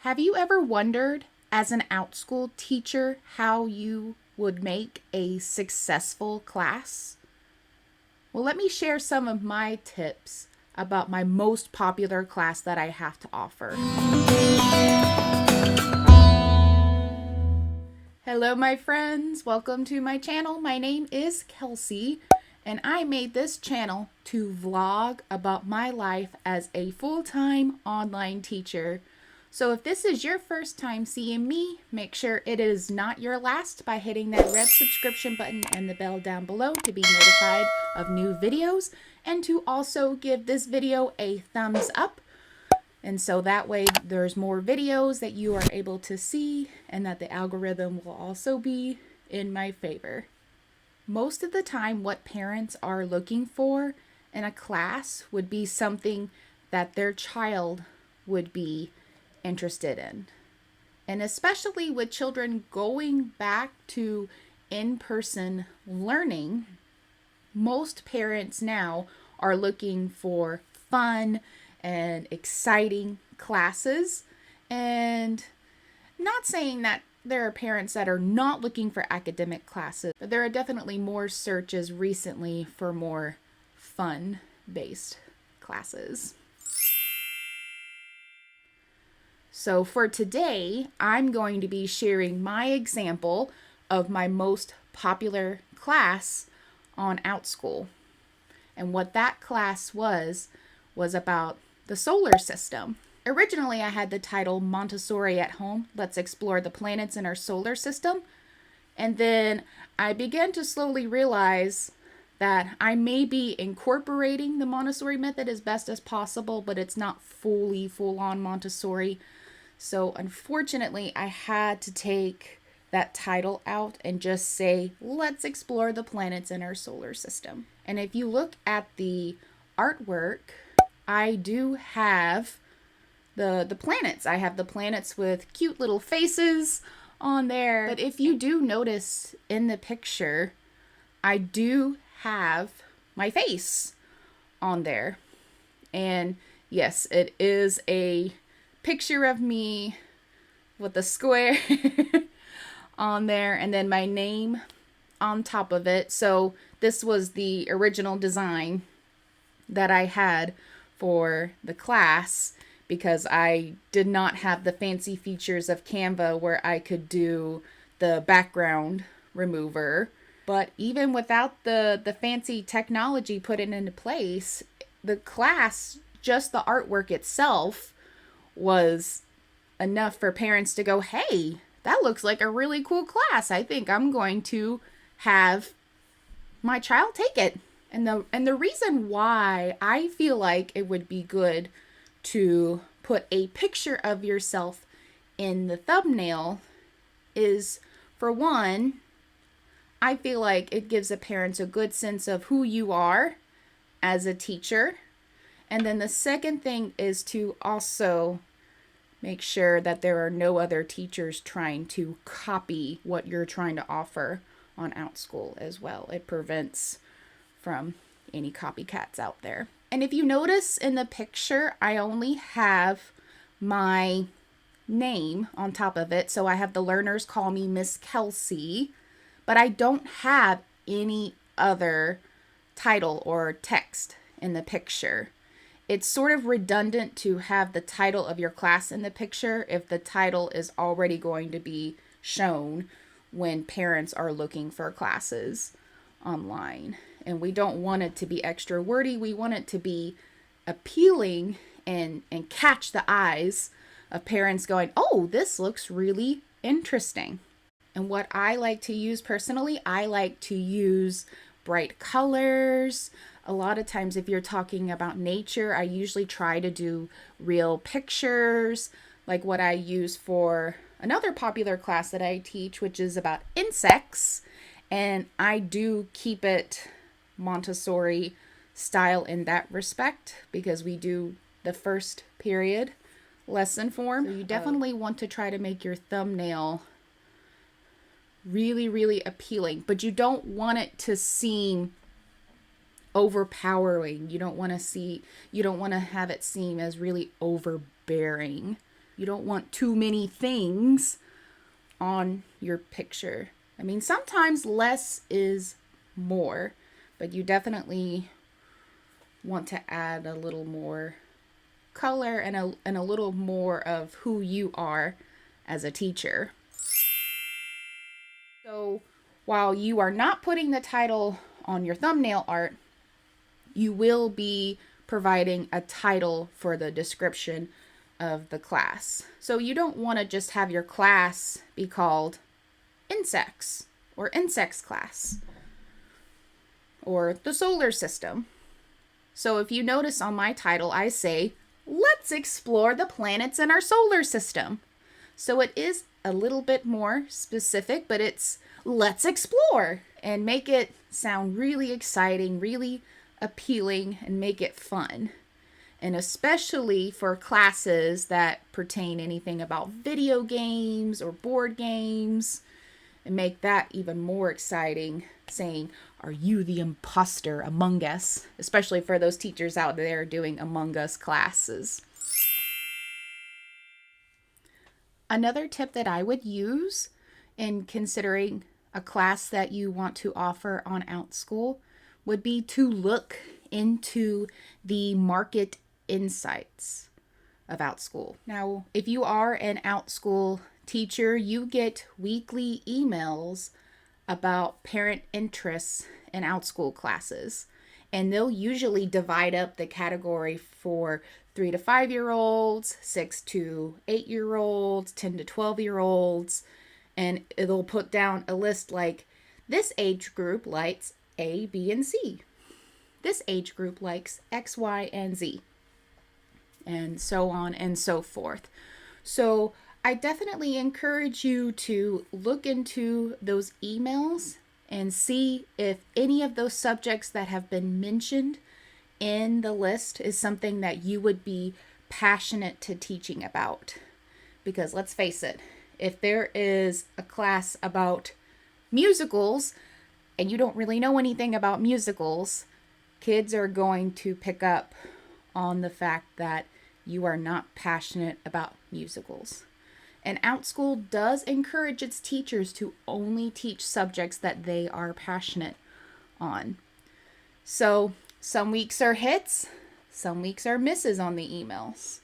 Have you ever wondered, as an Outschool teacher, how you would make a successful class? Well, let me share some of my tips about my most popular class that I have to offer. Hello, my friends. Welcome to my channel. My name is Kelsey, and I made this channel to vlog about my life as a full-time online teacher. So if this is your first time seeing me, make sure it is not your last by hitting that red subscription button and the bell down below to be notified of new videos, and to also give this video a thumbs up. And so that way there's more videos that you are able to see and that the algorithm will also be in my favor. Most of the time, what parents are looking for in a class would be something that their child would be interested in. And especially with children going back to in-person learning, most parents now are looking for fun and exciting classes. And not saying that there are parents that are not looking for academic classes, but there are definitely more searches recently for more fun-based classes. So for today, I'm going to be sharing my example of my most popular class on Outschool. And what that class was about the solar system. Originally, I had the title Montessori at Home. Let's explore the planets in our solar system. And then I began to slowly realize that I may be incorporating the Montessori method as best as possible, but it's not full-on Montessori. So unfortunately, I had to take that title out and just say, let's explore the planets in our solar system. And if you look at the artwork, I do have the planets. I have the planets with cute little faces on there. But if you do notice in the picture, I do have my face on there. And yes, it is a picture of me with a square on there and then my name on top of it. So this was the original design that I had for the class, because I did not have the fancy features of Canva where I could do the background remover. But even without the fancy technology put into place, the class, just the artwork itself, was enough for parents to go, hey, that looks like a really cool class. I think I'm going to have my child take it. And the reason why I feel like it would be good to put a picture of yourself in the thumbnail is, for one, I feel like it gives the parents a good sense of who you are as a teacher. And then the second thing is to also make sure that there are no other teachers trying to copy what you're trying to offer on Outschool as well. It prevents from any copycats out there. And if you notice in the picture, I only have my name on top of it. So I have the learners call me Miss Kelsey, but I don't have any other title or text in the picture. It's sort of redundant to have the title of your class in the picture if the title is already going to be shown when parents are looking for classes online. And we don't want it to be extra wordy. We want it to be appealing and catch the eyes of parents going, oh, this looks really interesting. And what I like to use personally, I like to use bright colors. A lot of times if you're talking about nature, I usually try to do real pictures, like what I use for another popular class that I teach, which is about insects. And I do keep it Montessori style in that respect, because we do the first period lesson form. So you definitely want to try to make your thumbnail really, really appealing, but you don't want it to seem overpowering. You don't want to have it seem as really overbearing. You don't want too many things on your picture. I mean, sometimes less is more, but you definitely want to add a little more color and a little more of who you are as a teacher. So while you are not putting the title on your thumbnail art, you will be providing a title for the description of the class. So you don't want to just have your class be called insects or insects class or the solar system. So if you notice on my title, I say, let's explore the planets in our solar system. So it is a little bit more specific, but it's let's explore and make it sound really exciting, really appealing, and make it fun. And especially for classes that pertain anything about video games or board games, and make that even more exciting, saying, are you the imposter among us? Especially for those teachers out there doing Among Us classes. Another tip that I would use in considering a class that you want to offer on Outschool would be to look into the market insights of Outschool. Now, if you are an Outschool teacher, you get weekly emails about parent interests in Outschool classes. And they'll usually divide up the category for 3 to 5-year-olds, 6 to 8-year-olds, 10 to 12-year-olds. And it'll put down a list like, this age group likes A, B, and C. This age group likes X, Y, and Z. And so on and so forth. So I definitely encourage you to look into those emails and see if any of those subjects that have been mentioned in the list is something that you would be passionate to teaching about. Because let's face it, if there is a class about musicals and you don't really know anything about musicals, kids are going to pick up on the fact that you are not passionate about musicals. And Outschool does encourage its teachers to only teach subjects that they are passionate on. So some weeks are hits, some weeks are misses on the emails.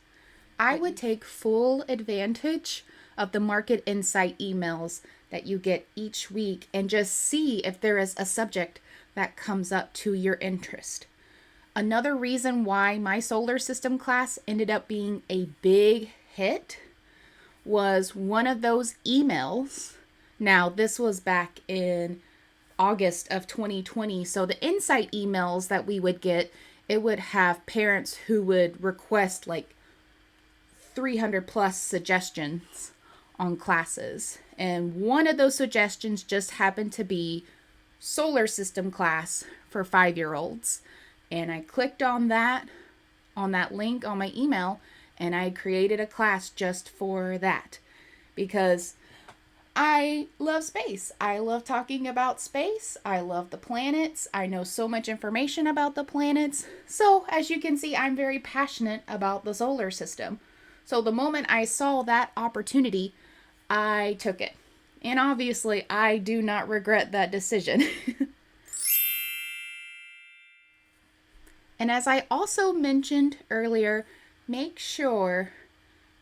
I would take full advantage of the market insight emails that you get each week and just see if there is a subject that comes up to your interest. Another reason why my solar system class ended up being a big hit was one of those emails. Now, this was back in August of 2020. So the insight emails that we would get, it would have parents who would request like 300 plus suggestions on classes. And one of those suggestions just happened to be solar system class for 5-year-olds. And I clicked on that link on my email, and I created a class just for that because I love space. I love talking about space. I love the planets. I know so much information about the planets. So as you can see, I'm very passionate about the solar system. So the moment I saw that opportunity, I took it. And obviously, I do not regret that decision. And as I also mentioned earlier, make sure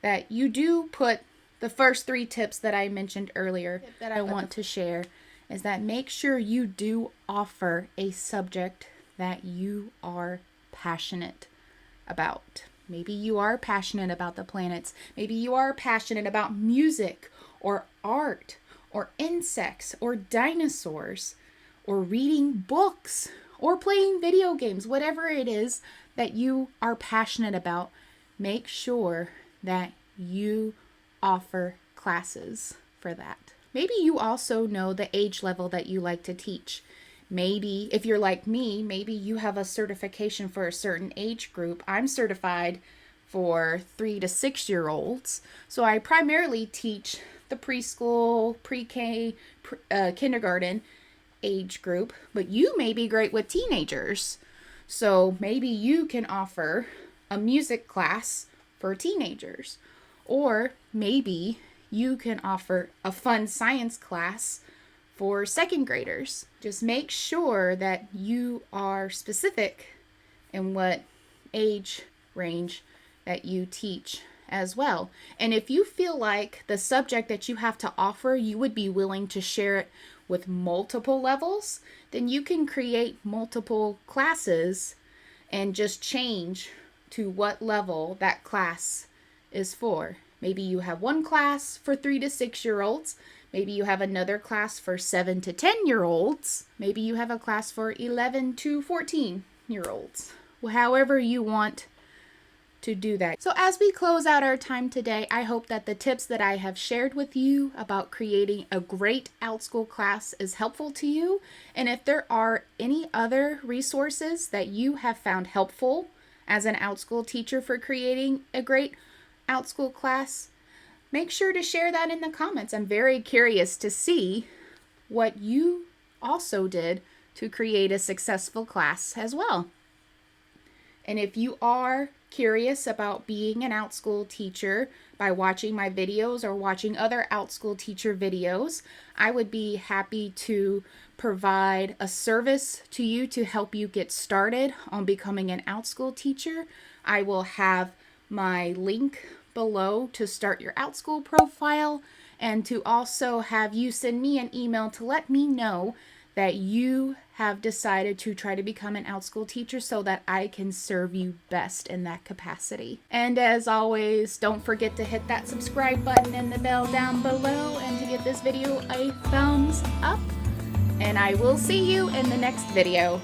that you do put the first 3 tips that I mentioned earlier that I want to share is that make sure you do offer a subject that you are passionate about. Maybe you are passionate about the planets. Maybe you are passionate about music or art or insects or dinosaurs or reading books or playing video games, whatever it is that you are passionate about. Make sure that you offer classes for that. Maybe you also know the age level that you like to teach. Maybe if you're like me, maybe you have a certification for a certain age group. I'm certified for 3 to 6-year-olds. So I primarily teach the preschool, pre-K, kindergarten age group, but you may be great with teenagers. So maybe you can offer a music class for teenagers, Or maybe you can offer a fun science class for second graders. Just make sure that you are specific in what age range that you teach as well. And if you feel like the subject that you have to offer, you would be willing to share it with multiple levels, then you can create multiple classes and just change to what level that class is for. Maybe you have one class for 3 to 6 year olds. Maybe you have another class for 7 to 10 year olds. Maybe you have a class for 11 to 14 year olds. However you want to do that. So as we close out our time today, I hope that the tips that I have shared with you about creating a great Outschool class is helpful to you. And if there are any other resources that you have found helpful as an Outschool teacher for creating a great Outschool class, make sure to share that in the comments. I'm very curious to see what you also did to create a successful class as well. And if you are curious about being an Outschool teacher by watching my videos or watching other Outschool teacher videos, I would be happy to provide a service to you to help you get started on becoming an Outschool teacher. I will have my link below to start your Outschool profile and to also have you send me an email to let me know that you have decided to try to become an Outschool teacher so that I can serve you best in that capacity. And as always, don't forget to hit that subscribe button and the bell down below and to give this video a thumbs up. And I will see you in the next video.